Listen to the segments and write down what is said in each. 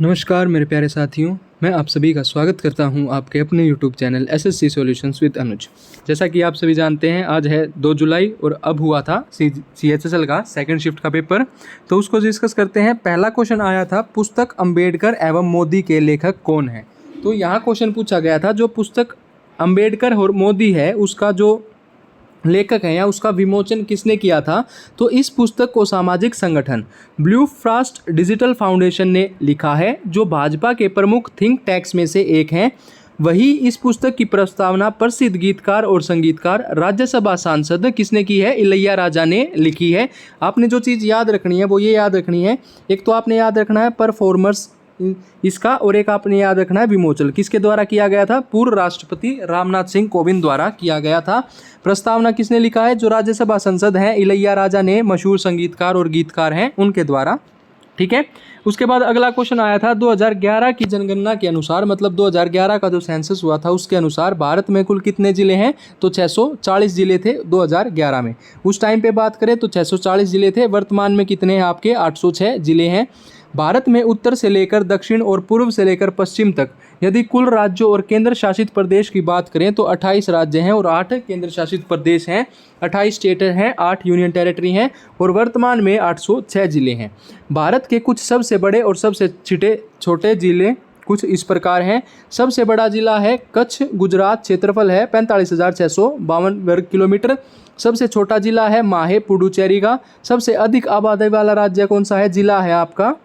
नमस्कार मेरे प्यारे साथियों, मैं आप सभी का स्वागत करता हूं आपके अपने YouTube channel SSC solutions with Anuj. जैसा कि आप सभी जानते हैं, आज है 2 जुलाई और अब हुआ था CHSL का सेकंड शिफ्ट का पेपर, तो उसको डिस्कस करते हैं। पहला क्वेश्चन आया था, पुस्तक अंबेडकर एवं मोदी के लेखक कौन है। तो यहाँ क्वेश्चन पूछा गया था, जो पुस्तक अंबेडकर और मोदी है उसका जो लेखक है या उसका विमोचन किसने किया था। तो इस पुस्तक को सामाजिक संगठन ब्लू फ्रास्ट डिजिटल फाउंडेशन ने लिखा है, जो भाजपा के प्रमुख थिंक टैंक्स में से एक हैं। वही इस पुस्तक की प्रस्तावना प्रसिद्ध गीतकार और संगीतकार राज्यसभा सांसद किसने की है, इलैया राजा ने लिखी है। आपने जो चीज़ याद रखनी है वो ये याद रखनी है, एक तो आपने याद रखना है परफॉर्मर्स इसका, और एक आपने याद रखना है विमोचन किसके द्वारा किया गया था, पूर्व राष्ट्रपति रामनाथ सिंह कोविंद द्वारा किया गया था। प्रस्तावना किसने लिखा है, जो राज्यसभा सांसद हैं इलैया राजा ने, मशहूर संगीतकार और गीतकार हैं, उनके द्वारा। ठीक है। उसके बाद अगला क्वेश्चन आया था, 2011 की जनगणना के अनुसार, मतलब 2011 का जो सेंसस हुआ था उसके अनुसार भारत में कुल कितने जिले हैं, तो 640 जिले थे 2011 में। उस टाइम पे बात करें तो 640 जिले थे। वर्तमान में कितने हैं आपके, 806 जिले हैं। भारत में उत्तर से लेकर दक्षिण और पूर्व से लेकर पश्चिम तक यदि कुल राज्यों और केंद्र शासित प्रदेश की बात करें तो 28 राज्य हैं और 8 केंद्र शासित प्रदेश हैं, 28 स्टेट हैं, 8 यूनियन टेरिटरी हैं और वर्तमान में 806 जिले हैं। भारत के कुछ सबसे बड़े और सबसे छोटे जिले कुछ इस प्रकार हैं। सबसे बड़ा जिला है कच्छ, गुजरात, क्षेत्रफल है 45,652 वर्ग किलोमीटर। सबसे छोटा जिला है माहे, पुडुचेरी का। सबसे अधिक आबादी वाला राज्य कौन सा है, जिला है आपका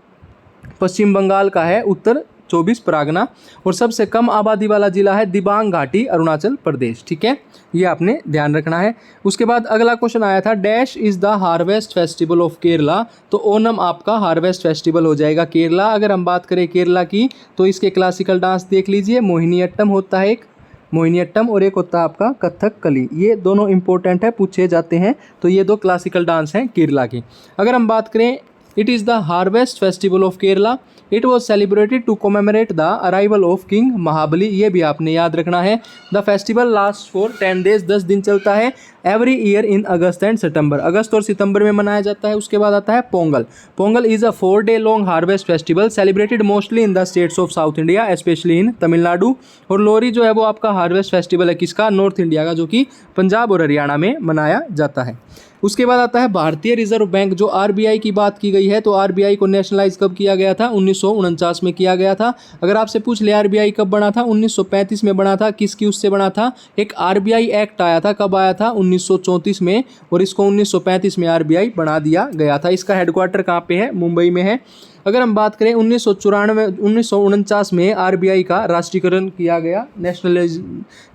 पश्चिम बंगाल का है, उत्तर 24 परगना। और सबसे कम आबादी वाला जिला है दिबांग घाटी, अरुणाचल प्रदेश। ठीक है, ये आपने ध्यान रखना है। उसके बाद अगला क्वेश्चन आया था, dash is the harvest festival of Kerala. तो ओनम आपका हार्वेस्ट फेस्टिवल हो जाएगा केरला। अगर हम बात करें केरला की तो इसके क्लासिकल डांस देख लीजिए, मोहिनीअट्टम होता है एक, मोहिनीअट्टम, और एक होता है आपका कथकली। ये दोनों इंपॉर्टेंट है, पूछे जाते हैं। तो ये दो क्लासिकल डांस हैं केरला की। अगर हम बात करें, it is the harvest festival of Kerala. It was celebrated to commemorate the arrival of king Mahabali. ये भी आपने याद रखना है। The festival last for 10 days, 10 दिन चलता है। Every year in August and September, अगस्त और सितंबर में मनाया जाता है। उसके बाद आता है Pongal. Pongal is a 4 day long harvest festival celebrated mostly in the states of south India, specially in Tamil Nadu. और लोहरी जो है वो आपका हार्वेस्ट फेस्टिवल है किसका, नॉर्थ इंडिया का, जो कि पंजाब और हरियाणा में मनाया जाता है। उसके बाद आता है भारतीय रिजर्व बैंक, जो RBI की बात की गई है। तो RBI को नेशनलाइज कब किया गया था, 1949 में किया गया था। अगर आपसे पूछ ले RBI कब बना था, 1935 में बना था। किसकी उससे बना था, एक RBI एक्ट आया था, कब आया था, 1934 में, और इसको 1935 में RBI बना दिया गया था। इसका हेडक्वार्टर कहाँ पे है, मुंबई में है। अगर हम बात करें 1949 में RBI का राष्ट्रीयकरण किया गया,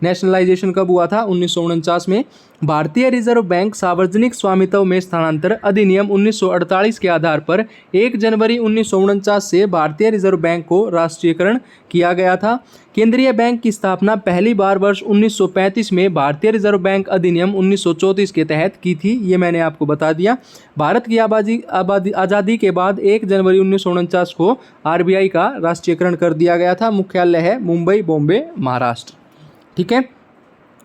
नेशनलाइजेशन कब हुआ था, 1949 में। भारतीय रिजर्व बैंक सार्वजनिक स्वामित्व में स्थानांतर अधिनियम 1948 के आधार पर 1 जनवरी 1949 से भारतीय रिजर्व बैंक को राष्ट्रीयकरण किया गया था। केंद्रीय बैंक की स्थापना पहली बार वर्ष 1935 में भारतीय रिजर्व बैंक अधिनियम 1934 के तहत की थी। ये मैंने आपको बता दिया। भारत की आज़ादी के बाद 1 जनवरी 1949 को RBI का राष्ट्रीयकरण कर दिया गया था। मुख्यालय है मुंबई, बॉम्बे, महाराष्ट्र। ठीक है।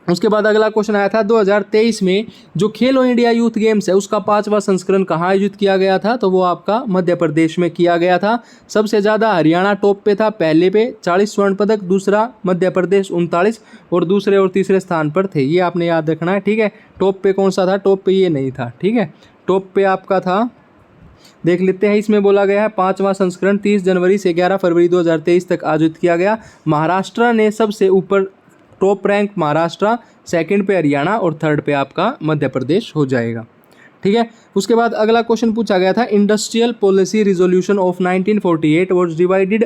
उसके बाद अगला क्वेश्चन आया था, 2023 में जो खेलो इंडिया यूथ गेम्स है उसका 5वां संस्करण कहाँ आयोजित किया गया था, तो वो आपका मध्य प्रदेश में किया गया था। सबसे ज़्यादा हरियाणा टॉप पे था, पहले पे 40 स्वर्ण पदक, दूसरा मध्य प्रदेश 39, और दूसरे और तीसरे स्थान पर थे। ये आपने याद रखना है। ठीक है, टॉप पे कौन सा था, टॉप पे ये नहीं था। ठीक है, टॉप पे आपका था, देख लेते हैं। इसमें बोला गया है 5वां संस्करण 30 जनवरी से 11 फरवरी 2023 तक आयोजित किया गया। महाराष्ट्र ने सबसे ऊपर, टॉप रैंक महाराष्ट्र, सेकंड पे हरियाणा और थर्ड पे आपका मध्य प्रदेश हो जाएगा। ठीक है। उसके बाद अगला क्वेश्चन पूछा गया था, industrial policy resolution of 1948 was divided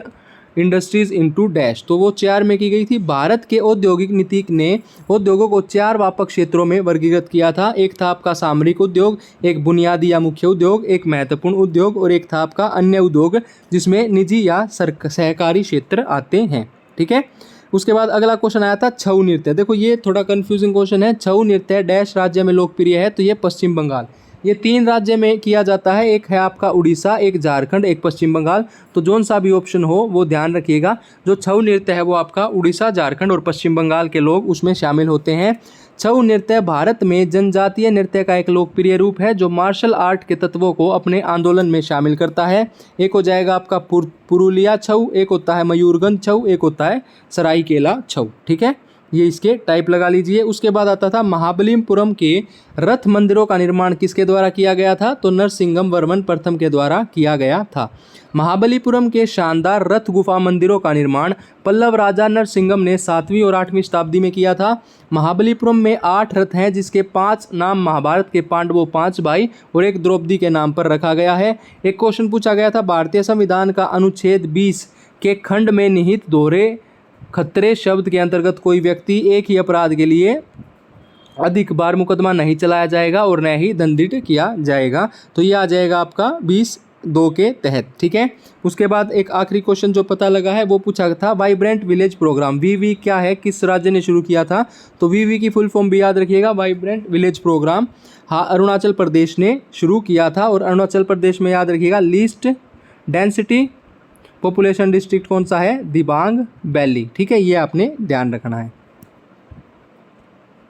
industries into dash. तो वो 4 में की गई थी। भारत के औद्योगिक नीति ने उद्योगों को 4 व्यापक क्षेत्रों में वर्गीकृत किया था। एक था आपका सामरिक उद्योग, एक बुनियादी या मुख्य उद्योग, एक महत्वपूर्ण उद्योग, और एक था आपका अन्य उद्योग, जिसमें निजी या सहकारी क्षेत्र आते हैं। ठीक है। उसके बाद अगला क्वेश्चन आया था, छऊ नृत्य। देखो ये थोड़ा कंफ्यूजिंग क्वेश्चन है। छऊ नृत्य डैश राज्य में लोकप्रिय है, तो ये पश्चिम बंगाल। ये 3 राज्य में किया जाता है, एक है आपका उड़ीसा, एक झारखंड, एक पश्चिम बंगाल। तो जोन सा भी ऑप्शन हो वो ध्यान रखिएगा। जो छऊ नृत्य है वो आपका उड़ीसा, झारखंड और पश्चिम बंगाल के लोग उसमें शामिल होते हैं। छऊ नृत्य भारत में जनजातीय नृत्य का एक लोकप्रिय रूप है जो मार्शल आर्ट के तत्वों को अपने आंदोलन में शामिल करता है। एक हो जाएगा आपका पुरुलिया छऊ, एक होता है मयूरगंज छऊ, एक होता है सरायकेला छऊ। ठीक है, ये इसके टाइप लगा लीजिए। उसके बाद आता था महाबलीपुरम के रथ मंदिरों का निर्माण किसके द्वारा किया गया था? तो नरसिंगम वर्मन प्रथम के द्वारा किया गया था। महाबलीपुरम के शानदार रथ गुफा मंदिरों का निर्माण पल्लव राजा नरसिंगम ने 7वीं और 8वीं शताब्दी में किया था। महाबलीपुरम में 8 रथ हैं जिसके 5 नाम महाभारत के पांडवों 5 भाई और एक द्रौपदी के नाम पर रखा गया है। एक क्वेश्चन पूछा गया था, भारतीय संविधान का अनुच्छेद 20 के खंड में निहित दोहरे खतरे शब्द के अंतर्गत कोई व्यक्ति एक ही अपराध के लिए अधिक बार मुकदमा नहीं चलाया जाएगा और न ही दंडित किया जाएगा। तो ये आ जाएगा आपका 20(2) के तहत। ठीक है, उसके बाद एक आखिरी क्वेश्चन जो पता लगा है वो पूछा था, वाइब्रेंट विलेज प्रोग्राम वीवी क्या है, किस राज्य ने शुरू किया था? तो वीवी की फुल फॉर्म भी याद रखिएगा, वाइब्रेंट विलेज प्रोग्राम। हाँ, अरुणाचल प्रदेश ने शुरू किया था और अरुणाचल प्रदेश में याद रखिएगा लीस्ट डेंसिटी पॉपुलेशन डिस्ट्रिक्ट कौन सा है? दिबांग वैली। ठीक है, ये आपने ध्यान रखना है।